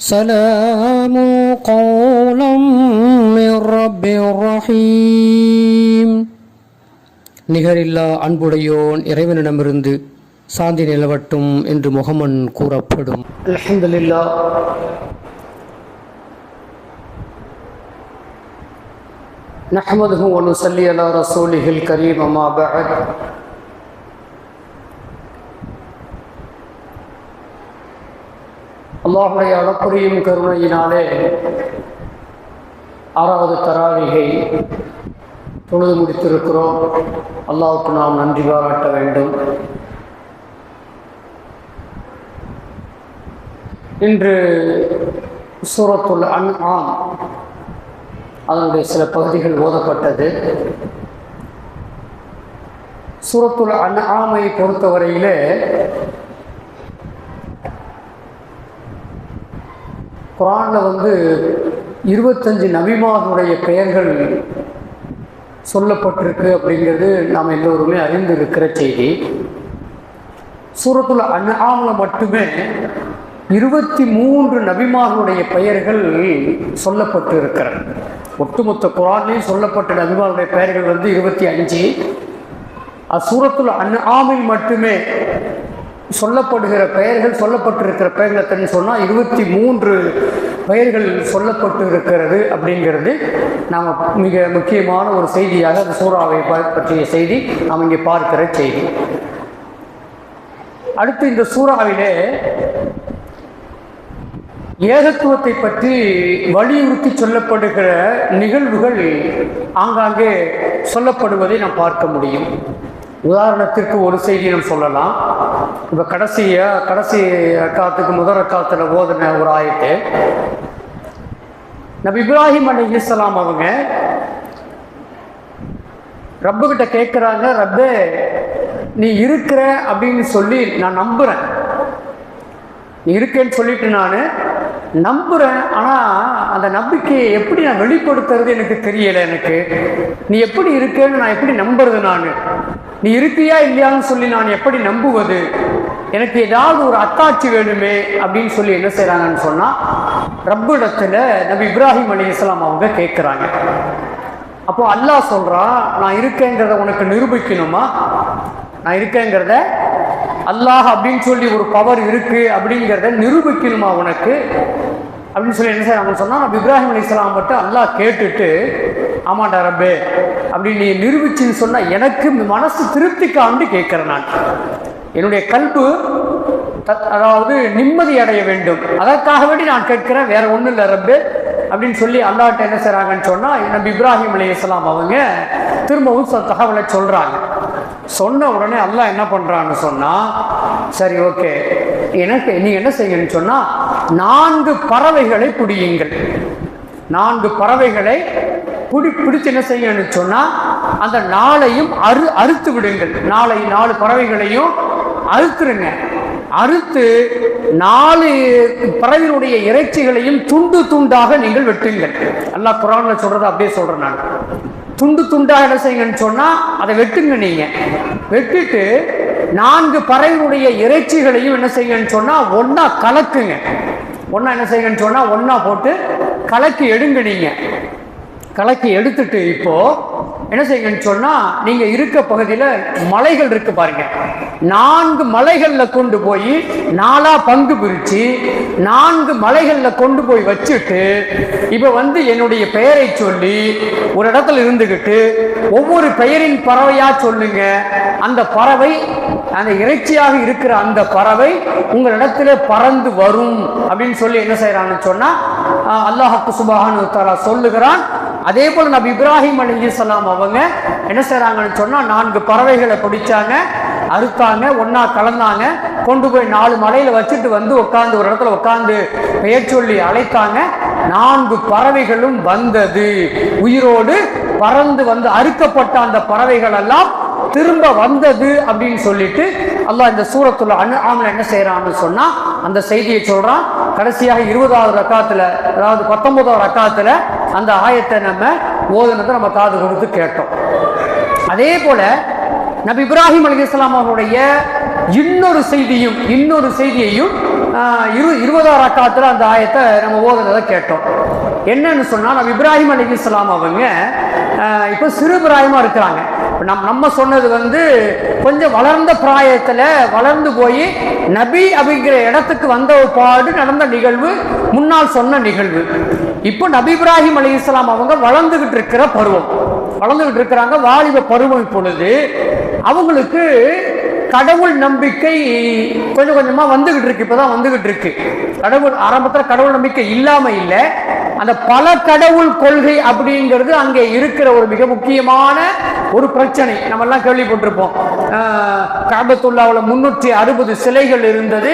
سلام قولا من رب رحيم. நிகரில்லா அன்புடையோன் இறைவனிடமிருந்து சாந்தி நிலவட்டும் என்று முகமன் கூறப்படும். அல்ஹம்துலில்லாஹ். நஹ்மதுஹு வ நுஸல்லி அலா ரசூலிஹில் கரீம். அம்மா பஅத். அல்லாஹுடைய அளப்பரியும் கருணையினாலே 6வது தராவிகை தொழுது முடித்திருக்கிறோம். அல்லாஹ்வுக்கு நாம் நன்றி பாராட்ட வேண்டும். இன்று சூரத்துல் அன்ஆம் அதனுடைய சில பகுதிகள் ஓதப்பட்டது. சூரத்துல் அன்ஆமை பொறுத்தவரையிலே குர்ஆனில் 25 நபிமார்களுடைய பெயர்கள் சொல்லப்பட்டிருக்கு அப்படிங்கிறது நாம் எல்லோருமே அறிந்து இருக்கிற செய்தி. சூரத்துல் அன்ஆமில் மட்டுமே 23 நபிமார்களுடைய பெயர்கள் சொல்லப்பட்டு இருக்கிறது. ஒட்டுமொத்த குர்ஆனில் சொல்லப்பட்ட நபிமார்களுடைய பெயர்கள் 25. சூரத்துல் அன்ஆமில் மட்டுமே சொல்லப்படுகிற பெயர்கள் சொல்லப்பட்டிருக்கிற பெயர்கள்னு சொன்னால் 23 பெயர்கள் சொல்லப்பட்டு இருக்கிறது அப்படிங்கிறது நாம் மிக முக்கியமான ஒரு செய்தியாக அந்த சூறாவை பற்றிய செய்தி நாம் இங்கே பார்க்கிற செய்தி. அடுத்து இந்த சூறாவிலே ஏகத்துவத்தை பற்றி வலியுறுத்தி சொல்லப்படுகிற நிகழ்வுகள் ஆங்காங்கே சொல்லப்படுவதை நாம் பார்க்க முடியும். உதாரணத்திற்கு ஒரு செய்தி நாம் சொல்லலாம். இப்போ கடைசி ரக்காத்துக்கு முதல் ரக்காத்தில் ஓதுன ஒரு ஆயத்து, நபி இப்ராஹிம் அலைஹிஸ்ஸலாம் அவங்க ரப்புக்கிட்ட கேட்குறாங்க, ரப்பே நீ இருக்கிற அப்படின்னு சொல்லி நான் நம்புகிறேன், நீ இருக்கேன்னு சொல்லிட்டு நான் நம்புகிறேன், ஆனால் அந்த நம்பிக்கையை எப்படி நான் வெளிப்படுத்துறது எனக்கு தெரியலை. எனக்கு நீ எப்படி இருக்கேன்னு நான் எப்படி நம்புறது? நான் நீ இருக்கியா இல்லையான்னு சொல்லி நான் எப்படி நம்புவது? எனக்கு ஏதாவது ஒரு அத்தாட்சி வேணுமே அப்படின்னு சொல்லி என்ன செய்கிறாங்கன்னு சொன்னால் ரப்பிடத்தில் நபி இப்ராஹிம் அலைஹிஸ்ஸலாம் அவங்க கேட்குறாங்க. அப்போ அல்லாஹ் சொல்கிறான், நான் இருக்கேங்கிறத உனக்கு நிரூபிக்கணுமா? நான் இருக்கேங்கிறத அல்லாஹ் அப்படின்னு சொல்லி ஒரு பவர் இருக்கு அப்படிங்கிறத நிரூபிக்கணுமா உனக்கு அப்படின்னு சொல்லி என்ன செய்யறாங்கன்னு சொன்னால் நபி இப்ராஹிம் அலைஹிஸ்ஸலாம் மட்டும் அல்லாஹ் கேட்டுட்டு, ஆமாண்டா ரப்பே அப்படின்னு நீ நிரூபிச்சுன்னு சொன்னால் எனக்கு மனசு திருப்திக்காண்டி கேட்குறேன், நான் என்னுடைய கல்பு அதாவது நிம்மதி அடைய வேண்டும், அதற்காக வேண்டி நான் கேட்கிறேன், வேற ஒன்றும் இல்லை ரப்பே அப்படின்னு சொல்லி அல்லாஹ்ட்ட என்ன செய்கிறாங்கன்னு சொன்னால் நபி இப்ராஹிம் அலைஹிஸ்ஸலாம் அவங்க திரும்பவும் தகவலை சொல்கிறாங்க. சொன்ன உடனே அல்லாஹ் என்ன பண்ணுறான்னு சொன்னால், சரி ஓகே எனக்கு நீ என்ன செய்யணும்னு சொன்னால் 4 பறவைகளை பிடியுங்கள். 4 பறவைகளை பிடிச்சு என்ன செய்யணும்னு சொன்னால் அந்த 4ஐயும் அறுத்து விடுங்கள். 4 பறவைகளையும் அறுத்துருங்க. அறுத்து 4 பறவையினுடைய இறைச்சிகளையும் துண்டு துண்டாக நீங்கள் வெட்டுங்கள். அல்லாஹ் குர்ஆனில் சொல்றதை அப்படியே சொல்றேன் நான். துண்டு துண்டாக என்ன செய்யுங்கன்னு சொன்னால் அதை வெட்டுங்க. நீங்கள் வெட்டிட்டு 4 பறவையினுடைய இறைச்சிகளையும் என்ன செய்யுங்கன்னு சொன்னால் ஒன்றா கலக்குங்க. ஒன்றா என்ன செய்யுங்கன்னு சொன்னால் ஒன்றா போட்டு கலக்கி எடுங்க. நீங்கள் கலக்கி எடுத்துட்டு இப்போ என்ன செய்யுங்கன்னு சொன்னால் நீங்கள் இருக்க பகுதியில் மலைகள் இருக்கு பாருங்க, 4 மலைகளில் கொண்டு போய் 4ஆ பங்கு பிரித்து 4 மலைகளில் கொண்டு போய் வச்சுட்டு இப்போ என்னுடைய பெயரை சொல்லி ஒரு இடத்துல இருந்துக்கிட்டு ஒவ்வொரு பெயரின் பறவையா சொல்லுங்க. அந்த பறவை அந்த இறைச்சியாக இருக்கிற அந்த பறவை உங்களிடத்துல பறந்து வரும் அப்படின்னு சொல்லி என்ன செய்யறான்னு சொன்னா அல்லாஹ் சுப்ஹானஹு வ தஆலா சொல்லுகிறான். அதே போல நபி இப்ராஹிம் அலைஹிஸ்ஸலாம் அவங்க என்ன செய்றாங்கன்னு சொன்னா 4 பறவைகளை பிடிச்சாங்க, அறுத்தாங்க, ஒன்னா கலந்தாங்க, கொண்டு போய் 4 மலையில வச்சுட்டு உட்கார்ந்து ஒரு இடத்துல உட்கார்ந்து பெயர் சொல்லி அழைத்தாங்க. 4 பறவைகளும் வந்தது, உயிரோடு பறந்து அறுக்கப்பட்ட அந்த பறவைகள் எல்லாம் திரும்ப வந்தது அப்படின்னு சொல்லிட்டு அல்லாஹ் இந்த சூரத்துல் அன்ஆம்ல என்ன செய்யறான்னு சொன்னா அந்த செய்தியை சொல்றான். கடைசியாக 20வது ரக்காத்துல, அதாவது 19வது ரக்காத்துல அந்த ஆயத்தை நம்ம ஓதுனதை நம்ம காது கொடுத்து கேட்டோம். அதே போல நபி இப்ராஹிம் அலைஹிஸ்ஸலாம் அவருடைய இன்னொரு செய்தியையும் 20வது ரக்காத்துல அந்த ஆயத்தை நம்ம ஓதுறதை கேட்டோம். என்னன்னு சொன்னா, நம்ம இப்ராஹிம் அலைஹிஸ்ஸலாம் அவங்க இப்போ சிறு பிராயமா இருக்கிறாங்க. நம்ம சொன்னது கொஞ்சம் வளர்ந்த பிராயத்துல வளர்ந்து போய் நபி அப்படிங்கிற இடத்துக்கு வந்த ஒரு பாடு நடந்த நிகழ்வு, முன்னால் சொன்ன நிகழ்வு. இப்போ நபி இப்ராஹிம் அலைஹிஸ்ஸலாம் அவங்க வளர்ந்துகிட்டு இருக்கிற பருவம், வளர்ந்துகிட்டு இருக்கிறாங்க, வாலிப பருவம். இப்பொழுது அவங்களுக்கு கடவுள் நம்பிக்கை கொஞ்சம் கொஞ்சமா வந்துகிட்டு இருக்கு. இப்பதான் வந்துகிட்டு இருக்கு. கடவுள் ஆரம்பத்தில் கடவுள் நம்பிக்கை இல்லாம இல்லை, அந்த பல கடவுள் கொள்கை அப்படிங்கிறது அங்கே இருக்கிற ஒரு மிக முக்கியமான ஒரு பிரச்சனை. நம்ம எல்லாம் கேள்விப்பட்டிருப்போம். கஅபத்துல்லாஹ்வுல 360 சிலைகள் இருந்தது.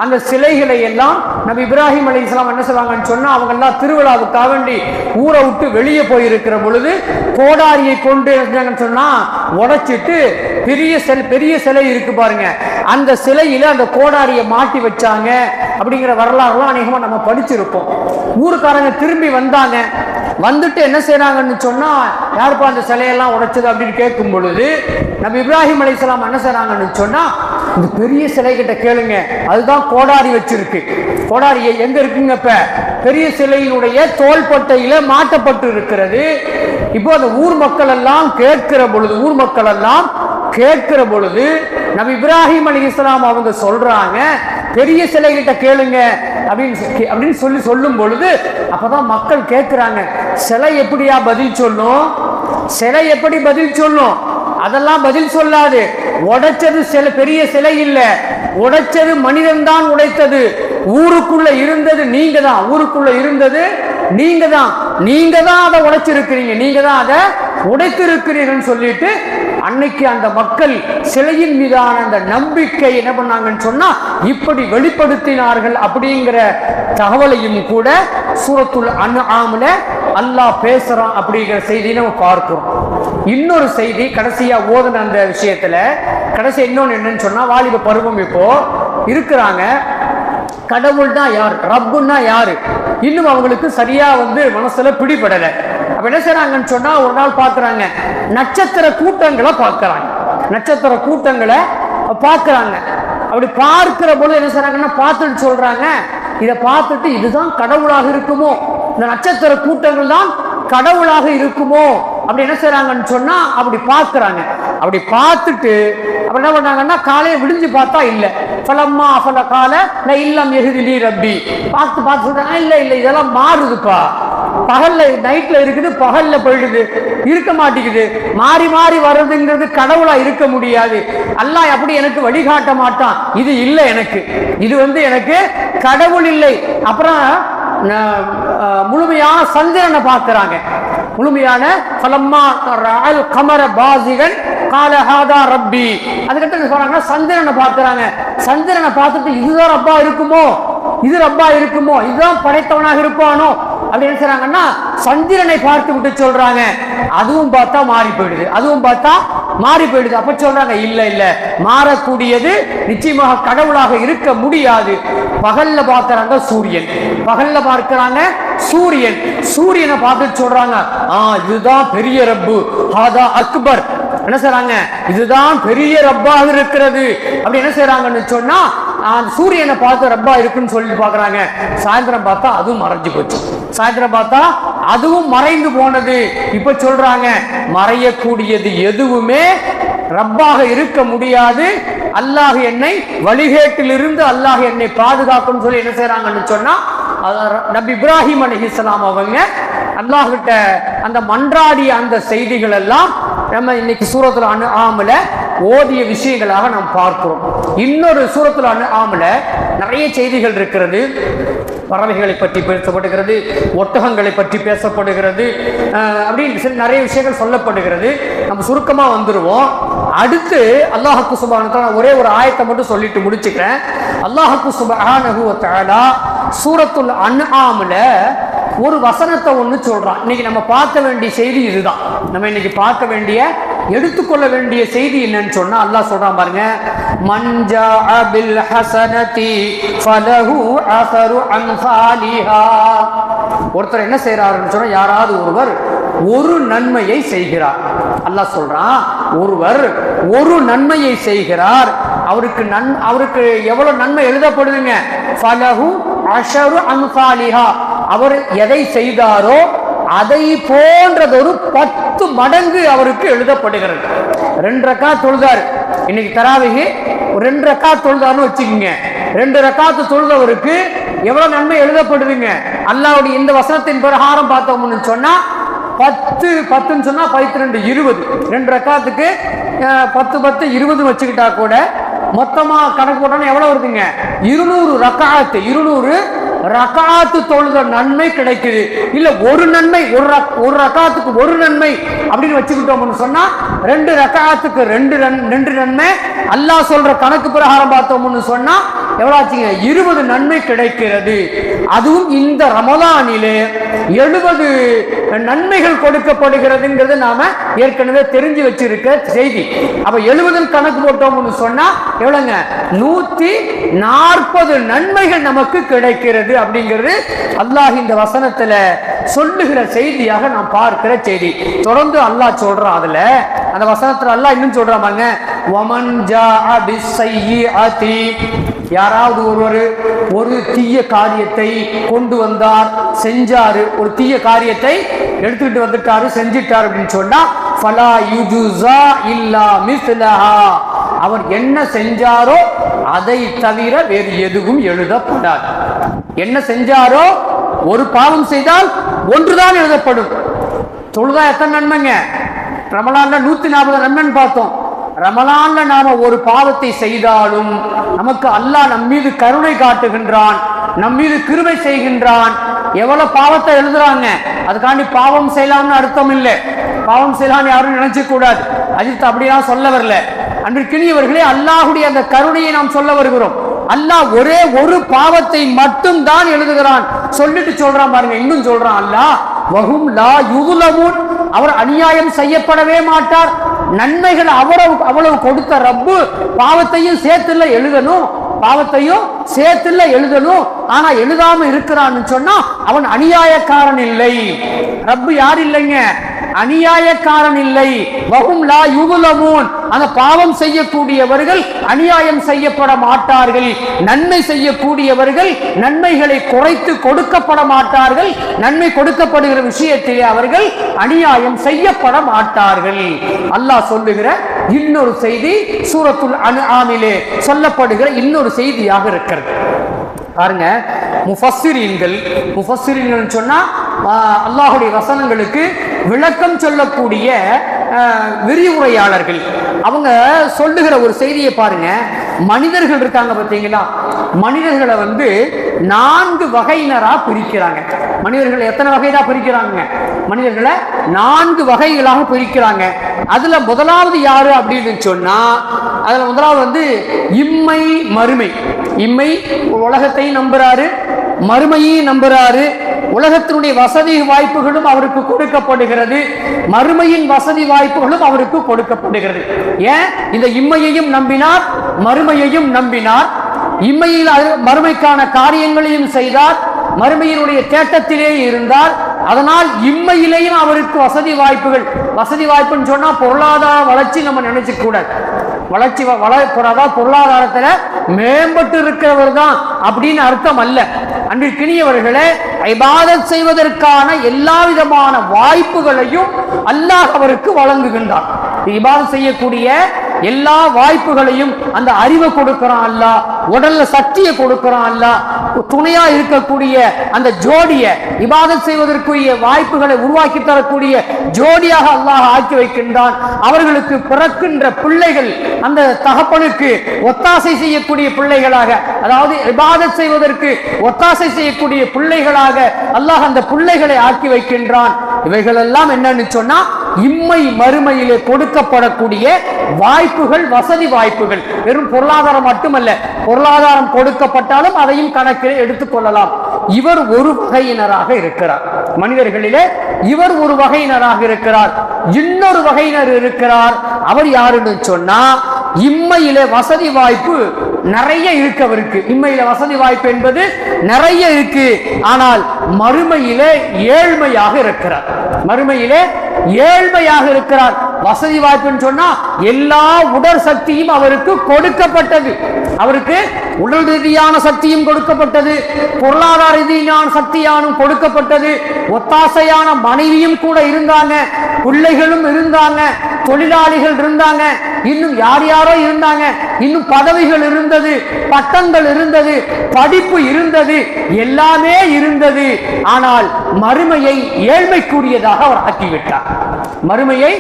அந்த சிலைகளை எல்லாம் நபி இப்ராஹிம் அலைஹிஸ்ஸலாம் என்ன சொல்றாங்கன்னு சொன்னா, அவங்க எல்லாம் திருவிழாவுக்காக வேண்டி ஊரை விட்டு வெளியே போயிருக்கிற பொழுது கோடாரியை கொண்டு சொன்னா உடைச்சிட்டு பெரிய சிலை இருக்கு பாருங்க, அந்த சிலையில அந்த கோடாரியை மாட்டி வச்சாங்க அப்படிங்கிற வரலாறுலாம் அநேகமா நம்ம படிச்சிருப்போம். ஊருக்காரங்க திரும்பி வந்தாங்க, வந்துட்டு என்ன செய்யறாங்கன்னு சொன்னா, யாருப்பா அந்த சிலையெல்லாம் உடைச்சது அப்படின்னு கேட்கும் பொழுது நபி இப்ராஹிம் அலைஹிஸ்ஸலாம் என்ன செய்யறாங்கன்னு சொன்னா, இந்த பெரிய சிலை கிட்ட கேளுங்க, அதுதான் கோடாரி வச்சிருக்கு. கோடாரி எங்க இருக்குங்க? இப்ப பெரிய சிலையினுடைய தோள்பட்டையில மாட்டப்பட்டு இருக்கிறது. இப்போ அந்த ஊர் மக்கள் எல்லாம் கேட்கிற பொழுது நபி இப்ராஹிம் அலைஹிஸ்ஸலாம் அவங்க சொல்றாங்க, பெரிய சிலை கிட்ட கேளுங்க அப்படின்னு சொல்லும் பொழுது அப்பதான் மக்கள் கேட்கிறாங்க, சிலை எப்படியா பதில் சொல்லும்? சிலை எப்படி பதில் சொல்லும்? அதெல்லாம் பதில் சொல்லாது. உடைச்சது பெரிய சிலை இல்ல, உடைச்சது மனிதன் தான் உடைத்தது. ஊருக்குள்ள இருந்தது நீங்க தான், ஊருக்குள்ள இருந்தது நீங்க தான், நீங்க தான் அதை உடைச்சிருக்கிறீங்க, நீங்க தான் அதை உடைத்திருக்கிறீர்கள் சொல்லிட்டு அன்னைக்கு அந்த மக்கள் சிலையின் மீதான அந்த நம்பிக்கை என்ன பண்ணாங்கன்னு சொன்னா இப்படி வெளிப்படுத்தினார்கள். அப்படிங்கிற தகவலையும் கூட சூரத்துல் அன்ஆம்ல அல்லாஹ் பேசுறான் அப்படிங்கிற செய்தியை நம்ம பார்க்கிறோம். இன்னொரு செய்தி கடைசியா ஓதுன அந்த விஷயத்துல கடைசி இன்னொன்னு என்னன்னு சொன்னா, வாலிப பருவம் இப்போ இருக்கிறாங்க, கடவுள்னா யார், ரப்புன்னா யாரு இன்னும் அவங்களுக்கு சரியா மனசுல பிடிபடல. அப்ப என்ன செய்றாங்கன்னு சொன்னா, ஒரு நாள் பாக்குறாங்க, நட்சத்திர கூட்டங்களை பார்க்கறாங்க. அப்படி பார்க்கிற போது என்ன செய்றாங்கன்னா, பார்த்துட்டு சொல்றாங்க, இதை பார்த்துட்டு இதுதான் கடவுளாக இருக்குமோ, இந்த நட்சத்திர கூட்டங்கள் தான் கடவுளாக இருக்குமோ அப்படி என்ன செய்றாங்கன்னு சொன்னா அப்படி பார்க்கறாங்க. அப்படி பார்த்துட்டு அப்ப என்ன பண்ணாங்கன்னா, காலையை விடிஞ்சு பார்த்தா இல்ல. ஃபலம்மா அஃபல கால ல இல்லம் யஹ்திலி ரப்பி, பார்த்து சொல்றாங்க, இல்ல இதெல்லாம் மாறுதுப்பா, பகல்ல நைட்ல இருக்குது, பகல்ல போயிடுது, இருக்க மாட்டேங்குது, மாறி வருதுங்கிறது கடவுளா இருக்க முடியாது, அல்லாஹ் அப்படி எனக்கு வழிகாட்ட மாட்டான், இது இல்லை எனக்கு, இது எனக்கு கடவுள் இல்லை. அப்புறம் முழுமையான சந்திரனை பார்க்கிறாங்க, முழுமையான ஃபலம்மா ரஅல் கமர பாஸிகன் கால ஹாதா ரப்பி, அதுக்கடுத்து சொல்றாங்கன்னா சந்திரனை பார்க்கிறாங்க. சந்திரனை பார்த்துட்டு இதுதான் ரப்பா இருக்குமோ, இது ரப்பா இருக்குமோ, இதுதான் படைத்தவனாக இருப்பானோ அப்படின்னு சொல்றாங்கன்னா சந்திரனை பார்த்து விட்டு சொல்றாங்க, அதுவும் பார்த்தா மாறி போயிடுது, அப்ப சொல்றாங்க இல்ல மாறக்கூடியது நிச்சயமாக கடவுளாக இருக்க முடியாது. பகல்ல பார்க்கறாங்க சூரியனை பார்த்து சொல்றாங்க, இதுதான் பெரிய ரப்பு, ஹாதா அக்பர், என்ன செய்றாங்க, இதுதான் பெரிய ரப்பாக இருக்கிறது அப்படி என்ன செய்றாங்கன்னு சொன்னா சூரியனை பார்த்து ரப்பா இருக்குன்னு சொல்லி பாக்குறாங்க. சாயந்தரம் பார்த்தா அதுவும் மறைஞ்சு போச்சு, அதுவும் மறைந்து போனது. இப்ப சொல்றாங்க, மறையக்கூடியது எதுவுமே ரப்பாக இருக்க முடியாது, அல்லாஹ் என்னை வழிகேட்டிலிருந்து அல்லாஹ் என்னை பாதுகாக்கும் சொல்லி என்ன செய்றாங்கன்னு சொன்னா, நபி இப்ராஹிம் அலைஹிஸ்ஸலாம் அவங்க அல்லாஹ் கிட்ட அந்த மன்றாடிய அந்த செய்திகள் எல்லாம் நம்ம இன்னைக்கு சூரத்துல் அன்ஆம்ல ஓதிய விஷயங்களாக நாம் பார்க்கிறோம். இன்னொரு சூரத்துல் அன்ஆம்ல நிறைய செய்திகள் இருக்கிறது. பறவைகளை பற்றி பேசப்படுகிறது, ஒட்டகங்களை பற்றி பேசப்படுகிறது, அப்படின்னு நிறைய விஷயங்கள் சொல்லப்படுகிறது. நம்ம சுருக்கமா வந்துருவோம். அடுத்து அல்லாஹ்வுக்கு சுப்ஹானஹு வ தஆலா ஒரே ஒரு ஆயத்தை மட்டும் சொல்லிட்டு முடிச்சுக்கிறேன். அல்லாஹ்வுக்கு சுப்ஹானஹு வ தஆலா சூரத்துல் அன்ஆம்ல ஒரு வசனத்தை ஒன்று சொல்றான். இன்னைக்கு நம்ம பார்க்க வேண்டிய செய்தி இதுதான். நம்ம இன்னைக்கு பார்க்க வேண்டிய எடுத்துக்கொள்ள வேண்டிய செய்தி என்னன்னு சொன்னா, அல்லாஹ் சொல்றான் பாருங்க, மன்ஜா பில் ஹஸனதி ஃபலஹு அஸரு அம்சாலிஹா. ஒருத்தர் என்ன செய்யறாருன்னு சொன்னா, யாராவது ஒருவர் ஒரு நன்மையை செய்கிறார். அல்லாஹ் சொல்றான், ஒருவர் ஒரு நன்மையை செய்கிறார், அவருக்கு எவ்வளவு நன்மை எழுதப்படுதுங்க. ஃபலஹு அஷரு அம்சாலிஹா, அவர் எதை செய்தாரோ அதை போன்றதொரு 10 மடங்கு அவருக்கு எழுதப்படுகிறது. 2 ரக்காத் தொழுதார், இன்னைக்கு தராவிஹி 2 ரக்காத் தொழுதார்னு வச்சுக்கோங்க. 2 ரக்காத்து தொழுதவருக்கு எவ்வளவு நன்மை எழுதப்படுதுங்க. அல்லாஹ்வுடைய இந்த வசனத்தின் பிரகாரம் பார்த்தோம்னு சொன்னா 10 சொன்னா 12 20, 2 ரக்காத்துக்கு 10 10 20 வச்சுக்கிட்டா கூட மொத்தமா கணக்கு போட்டோம்னா எவ்வளவு வருதுங்க? 200 ரக்காத்து. 200 ரக்காத்து தொழுத நன்மை கிடைக்குது. இல்ல ஒரு நன்மை, ஒரு ரக்காத்துக்கு ஒரு நன்மை அப்படின்னு வச்சுக்கிட்டோம்னு சொன்னா 2 ரக்காத்துக்கு 2 நன்மை. அல்லாஹ் சொல்ற கணக்கு பிரகாரம் பார்த்தோம்னு சொன்னா எவ்வளவு ஆச்சுங்க? 20 நன்மை கிடைக்கிறது. அதுவும் இந்த ரமலானிலே 70 நன்மைகள் கொடுக்கப்படுகிறதுங்கிறது நாம ஏற்கனவே தெரிஞ்சு வச்சிருக்க செய்தி. அப்ப 70 கணக்கு போட்டோம்னு சொன்னா எவ்வளவுங்க? 140 நன்மைகள் நமக்கு கிடைக்கிறது அப்படிங்கிறது அல்லாஹ் இந்த வசனத்துல சொல்லுகிற செய்தியாக நாம் பார்க்கிற செய்தி. தொடர்ந்து அல்லாஹ் சொல்றான். அதுல அந்த வசனத்துல அல்லாஹ் இன்னும் சொல்றாங்க, வமன் ஜாஅ பிஸ்ஸய்யிஅதி, யாராவது ஒருவர் ஒரு தீய காரியத்தை கொண்டு வந்தார், செஞ்சாரு, ஒரு தீய காரியத்தை எடுத்துக்கிட்டு வந்துட்டாரு, செஞ்சிட்டாரு அப்படின்னு சொன்னா ஃபலா யுஜ்ஸா இல்லா மிஸ்லஹா, அவர் என்ன செஞ்சாரோ அதை தவிர வேறு எதுவும் எழுதப்படாது. என்ன செஞ்சாரோ, ஒரு பாவம் செய்தால் ஒன்றுதான் எழுதப்படும். தொழுதா எத்தனை நன்மைங்க? ரமலான்ல 140 நன்மைன்னு பார்த்தோம். ரமலான்ல நாம ஒரு பாவத்தை செய்தாலும் நமக்கு அல்லாஹ் நம் மீது கருணை காட்டுகின்றான், நம் மீது கிருபை செய்கின்றான். எவ்வளவு பாவத்தை எழுதுறாங்க, அதுக்காண்டி பாவம் செய்யலாம்னு அர்த்தம் இல்லை. பாவம் செய்யலாம்னு யாரும் நினைச்சு கூடாது. அஜித் அப்படிலாம் சொல்ல வரல. அன்பிற்கினியவர்களே, அல்லாஹுடைய அந்த கருணையை நாம் சொல்ல வருகிறோம். அல்லாஹ் ஒரே ஒரு பாவத்தை மட்டும் தான் எழுதுகிறான். சொல்லிட்டு சொல்றான் பாருங்க, இன்னும் சொல்றான் அல்லாஹ், வஹும் லா யுதுலமூன், அவர் அநியாயம் செய்யப்படவே மாட்டார். நன்மைகள் அவ்வளவு கொடுத்த ரப்பு பாவத்தையும் சேர்த்துல எழுதணும், பாவத்தையும் சேர்த்துல எழுதணும். ஆனா எழுதாம இருக்கிறான்னு சொன்னா அவன் அநியாயக்காரன் இல்லை. ரப்பு யார் இல்லைங்க? அநியாயக்காரன் இல்லை. வஹும் லா யுதுலமூன், அந்த பாவம் செய்யக்கூடியவர்கள் அநியாயம் செய்யப்பட மாட்டார்கள். நன்மை செய்யக்கூடியவர்கள் நன்மைகளை குறைத்து கொடுக்கப்பட மாட்டார்கள். நன்மை கொடுக்கப்படுகிற விஷயத்திலே அவர்கள் அநியாயம் செய்யப்பட மாட்டார்கள். அல்லாஹ் சொல்லுகிற இன்னொரு செய்தி சூரத்துல் அன்ஆமிலே சொல்லப்படுகிற இன்னொரு செய்தியாக இருக்கிறது. பாருங்க, முஃபஸ்ஸிரீன்கள் சொன்னா அல்லாஹ்வுடைய வசனங்களுக்கு விளக்கம் சொல்லக்கூடிய விரிவுரையாளர்கள், அவங்க சொல்லுகிற ஒரு செய்தியை பாருங்க. மனிதர்கள் இருக்காங்க பார்த்தீங்களா, மனிதர்களை 4 வகையினரா பிரிக்கிறாங்க. மனிதர்களை எத்தனை வகையா பிரிக்கிறாங்க? மனிதர்களை 4 வகைகளாக பிரிக்கிறாங்க. அதுல முதலாவது யாரு அப்படின்னு சொன்னா, அதுல முதலாவது இம்மை மறுமை. இம்மை உலகத்தையும் நம்புறாரு, மறுமையையும் நம்புறாரு. உலகத்தினுடைய வசதி வாய்ப்புகளும் அவருக்கு கொடுக்கப்படுகிறது, மறுமையின் வசதி வாய்ப்புகளும் அவருக்கு கொடுக்கப்படுகிறது. ஏன்? இந்த இம்மையையும் நம்பினார், மறுமையையும் நம்பினார். இம்மையில் மறுமைக்கான காரியங்களையும் செய்தார், மறுமையினுடைய தேட்டத்திலே இருந்தார். அதனால் இம்மையிலேயும் அவருக்கு வசதி வாய்ப்புகள். வசதி வாய்ப்புன்னு சொன்னா பொருளாதார வளர்ச்சி நம்ம நினைச்சு கூடாது. வளர்ச்சி பொருளாதாரத்துல மேம்பட்டு இருக்கிறவர் தான் அப்படின்னு அர்த்தம் அல்ல. அன்பிற்கினியவர்களே, இபாதத் செய்வதற்கான எல்லா விதமான வாய்ப்புகளையும் அல்லாஹ் அவருக்கு வழங்குகின்றார். இபாதத் செய்யக்கூடிய எல்லா வாய்ப்புகளையும் அந்த அறிவை கொடுக்கிறான் அல்லாஹ், உடல்ல சக்தியை கொடுக்கிறான் அல்லாஹ், துணையா இருக்கக்கூடிய அந்த ஜோடிய இபாதத் செய்வதற்குரிய வாய்ப்புகளை உருவாக்கி தரக்கூடிய ஜோடியாக அல்லாஹ் ஆக்கி வைக்கின்றான். அவர்களுக்கு பிறக்கின்ற பிள்ளைகள் அந்த தகப்பனுக்கு ஒத்தாசை செய்யக்கூடிய பிள்ளைகளாக, அதாவது இபாதத் செய்வதற்கு ஒத்தாசை செய்யக்கூடிய பிள்ளைகளாக அல்லாஹ் அந்த பிள்ளைகளை ஆக்கி வைக்கின்றான். இவைகள் எல்லாம் என்னன்னு சொன்னா இம்மை மறுமையிலே கொடுக்கப்படக்கூடிய வாய்ப்புகள், வசதி வாய்ப்புகள். வெறும் பொருளாதாரம் மட்டுமல்ல, பொருளாதாரம் கொடுக்கப்பட்டாலும் அதையும் கணக்கில் எடுத்துக் கொள்ளலாம். இவர் ஒரு வகையினராக இருக்கிறார். மனிதர்களிலே இவர் ஒரு வகையினராக இருக்கிறார். இன்னொரு வகையினர் இருக்கிறார். அவர் யாருன்னு சொன்னா இம்மையிலே வசதி வாய்ப்பு நிறைய இருக்கு அவருக்கு. இம்மையில வசதி வாய்ப்பு என்பது நிறைய இருக்கு. ஆனால் மறுமையிலே ஏழ்மையாக இருக்கிறார். மறுமையிலே ஏழ்மையாக இருக்கிறார். வசதி வாய்ப்புன்னு சொன்னா எல்லா உடல் சக்தியும் அவருக்கு கொடுக்கப்பட்டது. அவருக்கு உடல் ரீதியான சக்தியும் கொடுக்கப்பட்டது, பொருளாதார ரீதியான சக்தியானும் கொடுக்கப்பட்டது, ஒத்தாசையான மனைவியும் கூட இருந்தாங்க, பிள்ளைகளும் இருந்தாங்க, தொழிலாளிகள் இருந்தாங்க, இன்னும் யார் யாரோ இருந்தாங்க, இன்னும் பதவிகள் இருந்தது, பட்டங்கள் இருந்தது, படிப்பு இருந்தது, எல்லாமே இருந்தது. ஆனால் மறுமையை ஏழ்மைக்குரியதாக அவர் ஆக்கிவிட்டார். மறுமையை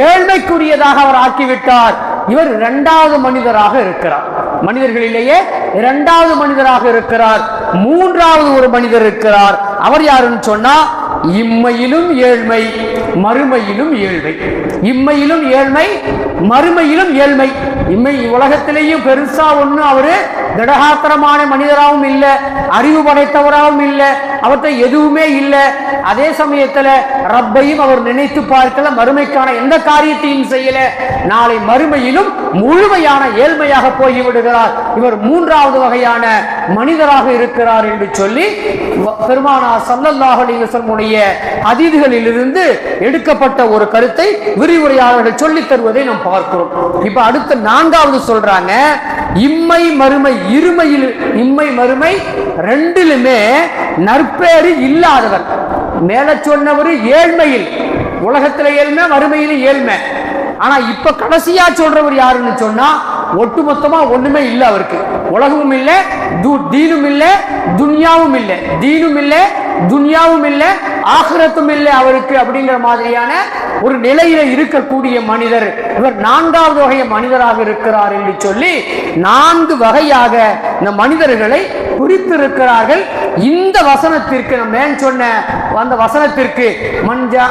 ஏழ்மைக்குரியதாக அவர் ஆக்கிவிட்டார். இவர் இரண்டாவது மனிதராக இருக்கிறார். மனிதர்களிலேயே இரண்டாவது மனிதராக இருக்கிறார். மூன்றாவது ஒரு மனிதர் இருக்கிறார். அவர் யாருன்னு சொன்னா இம்மையிலும் ஏழ்மை, மறுமையிலும் ஏழ்மை. இம்மையிலும் ஏழ்மை, மறுமையிலும் ஏழ்மை. இம்மை உலகத்திலேயும் பெருசா ஒண்ணு அவரு திடகாத்திரமான மனிதராகவும் இல்லை, அறிவு படைத்தவராகவும் இல்லை, அவற்றை எதுவுமே இல்லை. அதே சமயத்துல ரப்பையும் அவர் நினைத்து பார்க்கல, மறுமைக்கான எந்த காரியத்தையும் செய்யல. நாளை மறுமையிலும் முழுமையான ஏழ்மையாக போய்விடுகிறார். இவர் மூன்றாவது வகையான மனிதராக இருக்கிறார் என்று சொல்லி பெருமானார் ஸல்லல்லாஹு அலைஹி வஸல்லம் ஹதீஸ்களிலிருந்து எடுக்கப்பட்ட ஒரு கருத்தை விரிவுரையாளர்கள் சொல்லித் தருவதை நாம் பார்க்கிறோம். இப்ப அடுத்த நான்காவது சொல்றாங்க, இம்மை மறுமை, இருமையில் இம்மை மறுமை ரெண்டிலுமே நற்பேறு இல்லாதவர். மேல சொன்னவர் ஏழ்மையில், உலகத்துல ஏழ்மை, மறுமையில் ஏழ்மை. ஆனா இப்ப கடைசியா சொல்றவர் யாருன்னு சொன்னா ஒட்டுமொத்தமா ஒண்ணுமே இல்லை அவருக்கு. உலகமும் இல்லை, தீனும் இல்லை, துன்யாவும் இல்லை. தீனும் இல்லை, துன்யாவும் இல்லை, ஆகிரத்தும் இல்லை அவருக்கு. அப்படிங்கிற மாதிரியான ஒரு நிலையில இருக்கக்கூடிய மனிதர் இவர் நான்காவது வகை மனிதராக இருக்கிறார் என்று சொல்லி நான்கு வகையாக இந்த மனிதர்களை குறித்திருக்கிறார்கள். இந்த வசனத்திற்கு நம்ம சொன்ன அந்த வசனத்திற்கு மன்ஜா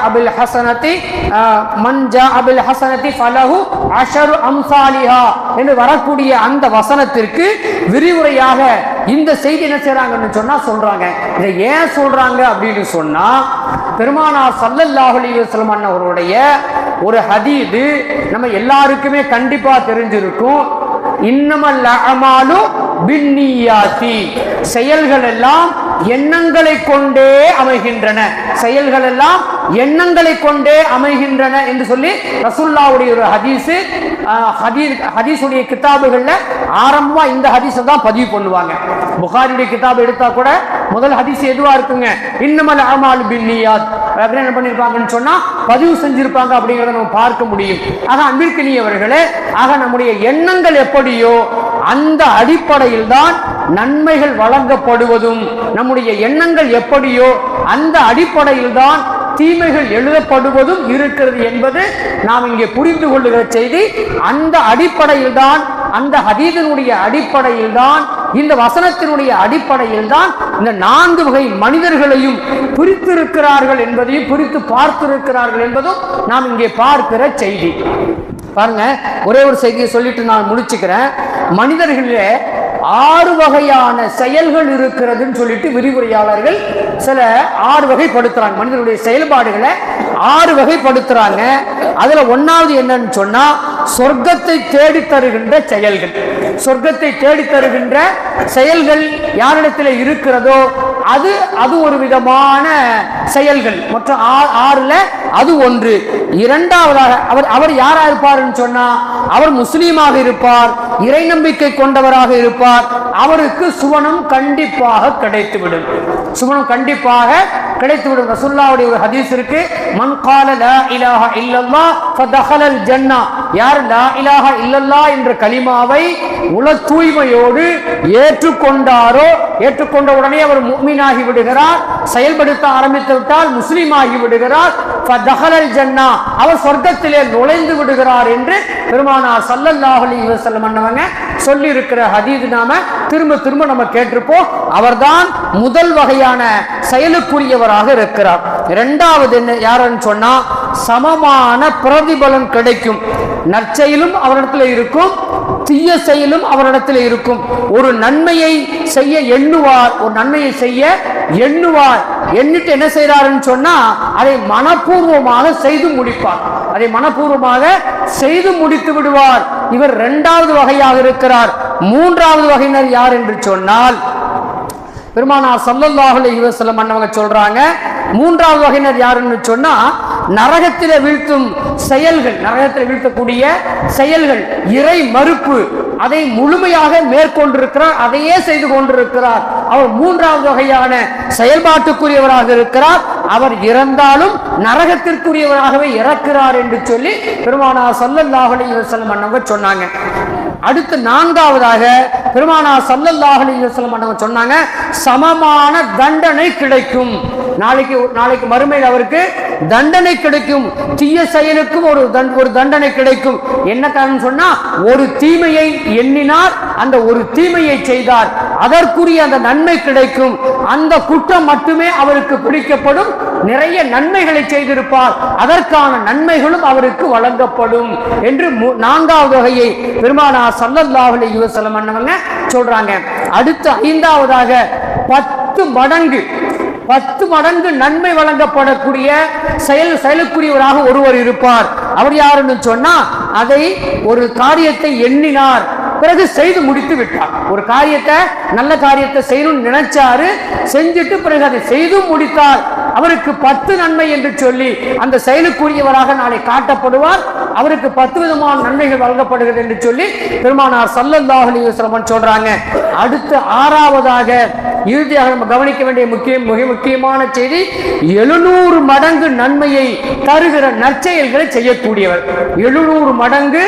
அபில் ஹசனதி ஃபலஹு அஷரு அம்சாலிஹா என்று வரக்கூடிய அந்த வசனத்திற்கு விரிவுரையாக இந்த செய்தி என்ன செய்றாங்கன்னு சொன்னா சொல்றாங்க. இதை ஏன் சொல்றாங்க அப்படின்னு சொன்னா பெருமானார் ஸல்லல்லாஹு அலைஹி வஸல்லம் அவருடைய ஒரு ஹதீஸ் நம்ம எல்லாருக்குமே கண்டிப்பா தெரிஞ்சிருக்கும். இன்னமல் அமாலு பின்னியாத்தி, செயல்கள் எல்லாம் எண்ணங்களை கொண்டே அமைகின்றன, செயல்கள் எல்லாம் எண்ணங்களை கொண்டே அமைகின்றன என்று சொல்லி ரசூலுல்லாஹ்வுடைய ஒரு ஹதீஸுடைய கிதாபுகள்ல ஆரம்பமா இந்த ஹதீஸை தான் பதிவு பண்ணுவாங்க. புகாரியுடைய கிதாப் எடுத்தா கூட முதல் ஹதீஸ் எதுவா இருக்குங்க, இன்னமல் அமாலு பின்னியாத். என்ன பண்ணிருப்பாங்கன்னு சொன்னா பதிவு செஞ்சிருப்பாங்க அப்படிங்கிறத நம்ம பார்க்க முடியும். ஆக அன்பிற்கினியவர்களே, ஆக நம்முடைய எண்ணங்கள் எப்படியோ அந்த அடிப்படையில் தான் நன்மைகள் வழங்கப்படுவதும், நம்முடைய எண்ணங்கள் எப்படியோ அந்த அடிப்படையில் தான் தீமைகள் எழுதப்படுவதும் இருக்கிறது என்பது நாம் இங்கே புரிந்து கொள்ளுகிற செய்தி. அந்த அடிப்படையில் தான், அந்த ஹதீஸினுடைய அடிப்படையில் தான், இந்த வசனத்தினுடைய அடிப்படையில் தான் இந்த நான்கு வகை மனிதர்களையும் பிரித்திருக்கிறார்கள் என்பதையும் பிரித்து பார்த்திருக்கிறார்கள் என்பதும் நாம் இங்கே பார்க்கிற செய்தி. பாருங்க, ஒரே ஒரு செய்தியை சொல்லிட்டு நான் முடிச்சுக்கிறேன். மனிதர்களிலே 6 வகையான செயல்கள் இருக்கிறதுன்னு சொல்லிட்டு விரிவுரையாளர்கள் சில 6 வகைப்படுத்துறாங்க. மனிதனுடைய செயல்பாடுகளை 6 வகைப்படுத்துறாங்க. அதுல ஒன்னாவது என்னன்னு சொன்னா சொர்க்கத்தை தேடி தருகின்ற செயல்கள். சொர்க்கத்தை தேடி தருகின்ற செயல்கள் யாரிடத்தில் இருக்கிறதோ அது ஒரு விதமான செயல்கள். மற்ற 6ல அது ஒன்று. இரண்டாவதாக அவர் யாரா இருப்பார்னு சொன்னா அவர் முஸ்லீமாக இருப்பார், இறை நம்பிக்கை கொண்டவராக இருப்பார். அவருக்கு சுவனம் கண்டிப்பாக கிடைத்துவிடும். சுவனம் கண்டிப்பாக கிடைத்துவிடும். ரசூலுல்லாஹ்வுடைய ஒரு ஹதீஸ் இருக்கு, மன் கால லா இலாஹா இல்லல்லாஹ் ஃபதஹலல் ஜன்னah. யார் லா இலாஹா இல்லல்லாஹ் என்ற கலிமாவை உள தூய்மையோடு ஏற்றுக்கொண்டாரோ, ஏற்றுக்கொண்ட உடனே அவர் முஃமினாகி விடுகிறார். செயல்படுத்த ஆரம்பித்து விட்டால் முஸ்லீம் ஆகி விடுகிறார். ஃபதஹலல் ஜன்னah, அவர் சொர்க்கத்திலே நுழைந்து விடுகிறார் என்று பெருமானார் ஸல்லல்லாஹு அலைஹி வஸல்லம் அன்னவங்க சொல்லி இருக்கிற ஹதீஸ் நாம திரும்ப திரும்ப நம்ம கேட்டிருப்போம். அவர்தான் முதல் வகையான செயலுக்குரியவராக இருக்கிறார். இரண்டாவது என்ன யாருன்னு சொன்னா சமமான பிரதிபலன் கிடைக்கும். நற்செயலும் அவரிடத்தில் இருக்கும், தீய செயலும் அவரிடத்தில் இருக்கும். ஒரு நன்மையை செய்ய எண்ணுவார், ஒரு நன்மையை செய்ய எண்ணுவார், எண்ணிட்டு என்ன செய்யறாருன்னு சொன்னா அதை மனப்பூர்வமாக செய்து முடிப்பார். அதை மனப்பூர்வமாக செய்து முடித்து விடுவார். இவர் இரண்டாவது வகையாக இருக்கிறார். மூன்றாவது வகையினர் யார் என்று சொன்னால், பெருமானார் ஸல்லல்லாஹு அலைஹி வஸல்லம் அன்னவங்க சொல்றாங்க, மூன்றாவது வகையினர் யாருன்னு சொன்னா, நரகத்திலே வீழ்த்தும் செயல்கள், நரகத்தில் வீழ்த்தக்கூடிய செயல்கள், இறை மறுப்பு, அதை முழுமையாக மேற்கொண்டிருக்கிறார், அதையே செய்து கொண்டிருக்கிறார். அவர் மூன்றாவது வகையான செயல்பாட்டுக்குரியவராக இருக்கிறார். அவர் இறந்தாலும் நரகத்திற்குரியவராகவே இறக்கிறார் என்று சொல்லி பெருமானார் ஸல்லல்லாஹு அலைஹி வஸல்லம் அன்னவங்க சொன்னாங்க. அடுத்து நான்காவதாக பெருமானார் ஸல்லல்லாஹு அலைஹி வஸல்லம் அன்னவங்க சொன்னாங்க, சமமான தண்டனை கிடைக்கும். நாளைக்கு மறுமையில் அவருக்கு தண்டனை கிடைக்கும். தீய செயலுக்கும் ஒரு தண்டனை கிடைக்கும். என்ன காரணம் சொன்னா, ஒரு தீமையை எண்ணினார், அந்த ஒரு தீமையை செய்தார், அதற்குரிய அந்த நன்மை கிடைக்கும். அந்த குற்றம் மட்டுமே அவருக்கு பிடிக்கப்படும். நிறைய நன்மைகளை செய்திருப்பார், அதற்கான நன்மைகளும் அவருக்கு வழங்கப்படும் என்று நான்காவது வகையை பெருமானார் ஸல்லல்லாஹு அலைஹி வஸல்லம் அன்னவங்க சொல்றாங்க. அடுத்து ஐந்தாவதாக 10 மடங்கு நன்மை வழங்கப்படக்கூடிய செயலுக்குரியவராக ஒருவர் இருப்பார். அவர் யாருன்னு சொன்னா, அதை ஒரு காரியத்தை எண்ணினார், பிறகு செய்து முடித்து விட்டார். ஒரு காரியத்தை, நல்ல காரியத்தை செய்யணும்னு நினைச்சாரு, செஞ்சுட்டு பிறகு அதை செய்து முடித்தார். அவருக்கு 10 நன்மை என்று சொல்லி அந்த செயலுக்குரியவராக நாளை காட்டப்படுவார். அவருக்கு 10 விதமான நன்மைகள் வழங்கப்படுகிறது என்று சொல்லி பெருமானார் ஸல்லல்லாஹு அலைஹி வஸல்லம் சொல்றாங்க. அடுத்து ஆறாவதாக இறுதியாக நம்ம கவனிக்க வேண்டிய மிக முக்கியமான செய்தி, 700 மடங்கு நன்மையை தருகிற நற்செயல்களை செய்யக்கூடியவர். 700 மடங்கு,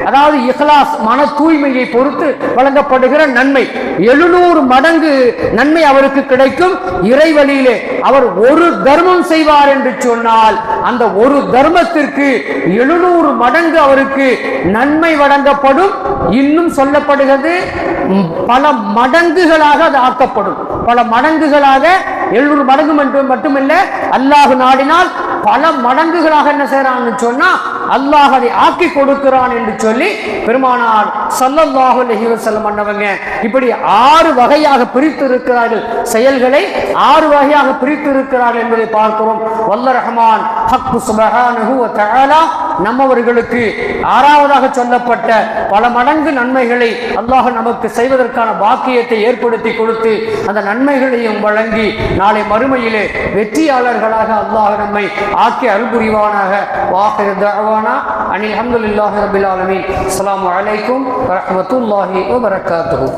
அதாவது இஹ்லாஸ், மன தூய்மையை பொறுத்து வழங்கப்படுகிற நன்மை. 700 மடங்கு நன்மை அவருக்கு கிடைக்கும். இறைவழியிலே அவர் ஒரு தர்மம் செய்வார் என்று சொன்னால், அந்த ஒரு தர்மத்திற்கு 700 மடங்கு அவருக்கு நன்மை வழங்கப்படும். இன்னும் சொல்லப்படுகிறது, பல மடங்குகளாக அது ஆக்கப்படும். பல மடங்குகளாக, 700 மடங்கு மட்டுமில்ல, அல்லாஹ் நாடினால் பல மடங்குகளாக என்ன செய்யறான்னு சொன்னா, அல்லாஹ் அதை ஆக்கி கொடுக்கிறான் என்று சொல்லி பெருமானார் ஸல்லல்லாஹு அலைஹி வஸல்லம் அன்னவங்க இப்படி 6 வகையாக பிரித்து இருக்கிறார்கள். செயல்களை 6 வகையாக பிரித்து இருக்கிறார்கள் என்பதை பார்க்கிறோம். வல்ல ரஹ்மான் ஹக் சுப்ஹானஹு வ தஆலா நம்மவர்களுக்கு 6வதாக சொல்லப்பட்ட பல மடங்கு நன்மைகளை அல்லாஹ் நமக்கு செய்வதற்கான பாக்கியத்தை ஏற்படுத்தி கொடுத்து அந்த நன்மைகளையும் வழங்கி நாளை மறுமையிலே வெற்றியாளர்களாக அல்லாஹ் நம்மை ஆக்கி அருள்புரிவானாக. வாஹிரு தஅவானா அனில் ஹம்துலில்லாஹி ரப்பில் ஆலமீன். அஸ்ஸலாமு அலைக்கும் வ ரஹ்மத்துல்லாஹி வ பரக்காத்துஹு.